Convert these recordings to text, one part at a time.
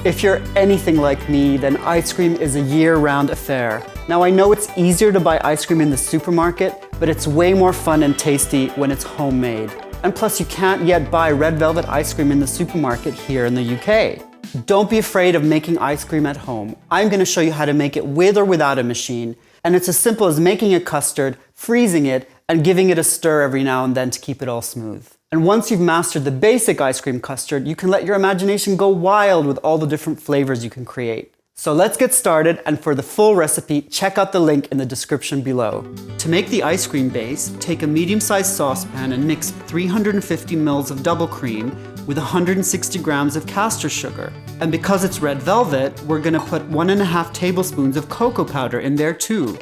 If you're anything like me, then ice cream is a year-round affair. Now I know it's easier to buy ice cream in the supermarket, but it's way more fun and tasty when it's homemade. And plus you can't yet buy red velvet ice cream in the supermarket here in the UK. Don't be afraid of making ice cream at home. I'm going to show you how to make it with or without a machine. And it's as simple as making a custard, freezing it, and giving it a stir every now and then to keep it all smooth. And once you've mastered the basic ice cream custard, you can let your imagination go wild with all the different flavors you can create. So let's get started, and for the full recipe, check out the link in the description below. To make the ice cream base, take a medium-sized saucepan and mix 350 ml of double cream with 160 grams of castor sugar. And because it's red velvet, we're gonna put 1.5 tablespoons of cocoa powder in there too.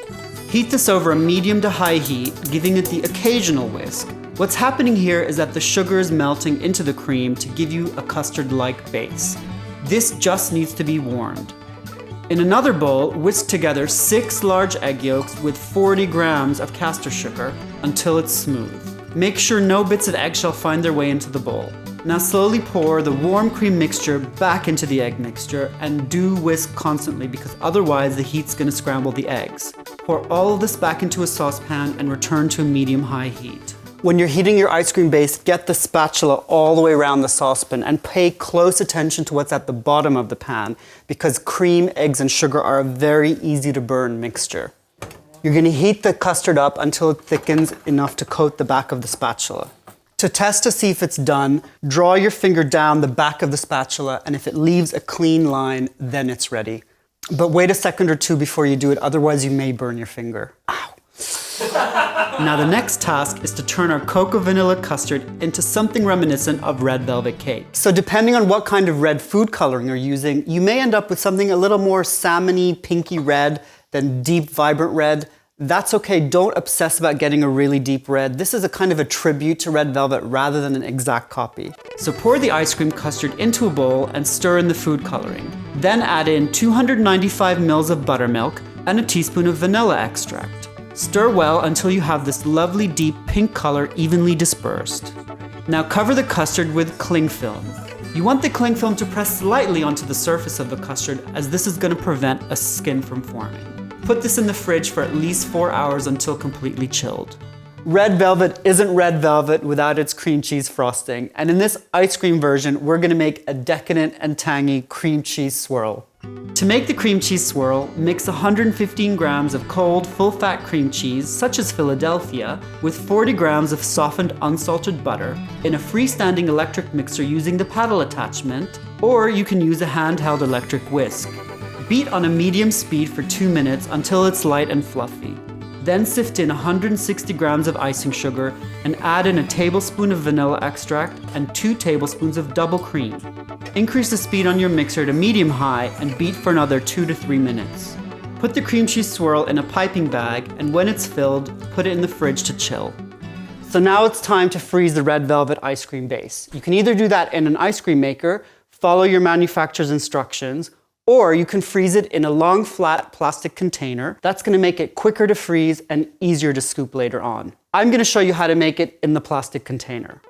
Heat this over a medium to high heat, giving it the occasional whisk. What's happening here is that the sugar is melting into the cream to give you a custard-like base. This just needs to be warmed. In another bowl, whisk together 6 large egg yolks with 40 grams of castor sugar until it's smooth. Make sure no bits of eggshell find their way into the bowl. Now slowly pour the warm cream mixture back into the egg mixture, and do whisk constantly because otherwise the heat's going to scramble the eggs. Pour all of this back into a saucepan and return to a medium-high heat. When you're heating your ice cream base, get the spatula all the way around the saucepan and pay close attention to what's at the bottom of the pan because cream, eggs, and sugar are a very easy to burn mixture. You're going to heat the custard up until it thickens enough to coat the back of the spatula. To test to see if it's done, draw your finger down the back of the spatula, and if it leaves a clean line, then it's ready. But wait a second or two before you do it, otherwise you may burn your finger. Ow. Now the next task is to turn our cocoa vanilla custard into something reminiscent of red velvet cake. So depending on what kind of red food coloring you're using, you may end up with something a little more salmony, pinky red than deep, vibrant red. That's okay, don't obsess about getting a really deep red. This is a kind of a tribute to red velvet rather than an exact copy. So pour the ice cream custard into a bowl and stir in the food coloring. Then add in 295 ml of buttermilk and a teaspoon of vanilla extract. Stir well until you have this lovely deep pink color evenly dispersed. Now cover the custard with cling film. You want the cling film to press slightly onto the surface of the custard, as this is going to prevent a skin from forming. Put this in the fridge for at least 4 hours until completely chilled. Red velvet isn't red velvet without its cream cheese frosting, and in this ice cream version, we're going to make a decadent and tangy cream cheese swirl. To make the cream cheese swirl, mix 115 grams of cold, full-fat cream cheese, such as Philadelphia, with 40 grams of softened unsalted butter in a freestanding electric mixer using the paddle attachment, or you can use a handheld electric whisk. Beat on a medium speed for 2 minutes until it's light and fluffy. Then sift in 160 grams of icing sugar and add in a tablespoon of vanilla extract and 2 tablespoons of double cream. Increase the speed on your mixer to medium-high and beat for another 2 to 3 minutes. Put the cream cheese swirl in a piping bag, and when it's filled, put it in the fridge to chill. So now it's time to freeze the red velvet ice cream base. You can either do that in an ice cream maker, follow your manufacturer's instructions, or you can freeze it in a long, flat plastic container. That's going to make it quicker to freeze and easier to scoop later on. I'm going to show you how to make it in the plastic container.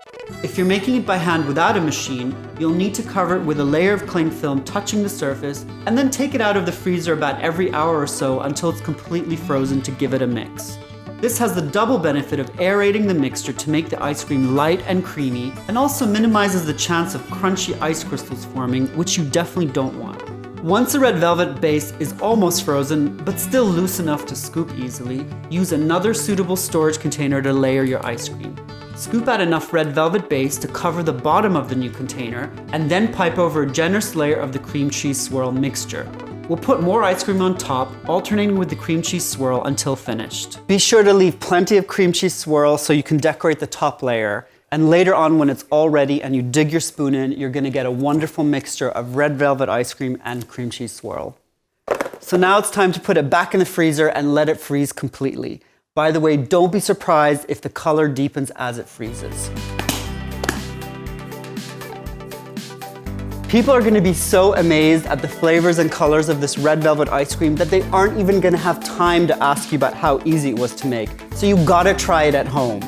If you're making it by hand without a machine, you'll need to cover it with a layer of cling film touching the surface, and then take it out of the freezer about every hour or so until it's completely frozen to give it a mix. This has the double benefit of aerating the mixture to make the ice cream light and creamy, and also minimizes the chance of crunchy ice crystals forming, which you definitely don't want. Once the red velvet base is almost frozen, but still loose enough to scoop easily, use another suitable storage container to layer your ice cream. Scoop out enough red velvet base to cover the bottom of the new container, and then pipe over a generous layer of the cream cheese swirl mixture. We'll put more ice cream on top, alternating with the cream cheese swirl until finished. Be sure to leave plenty of cream cheese swirl so you can decorate the top layer. And later on, when it's all ready and you dig your spoon in, you're going to get a wonderful mixture of red velvet ice cream and cream cheese swirl. So now it's time to put it back in the freezer and let it freeze completely. By the way, don't be surprised if the color deepens as it freezes. People are going to be so amazed at the flavors and colors of this red velvet ice cream that they aren't even going to have time to ask you about how easy it was to make. So you gotta try it at home.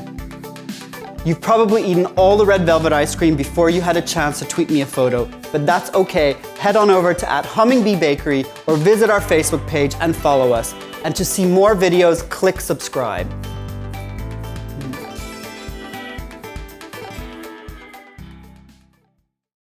You've probably eaten all the red velvet ice cream before you had a chance to tweet me a photo, but that's okay. Head on over to @HummingBeeBakery or visit our Facebook page and follow us. And to see more videos, click subscribe.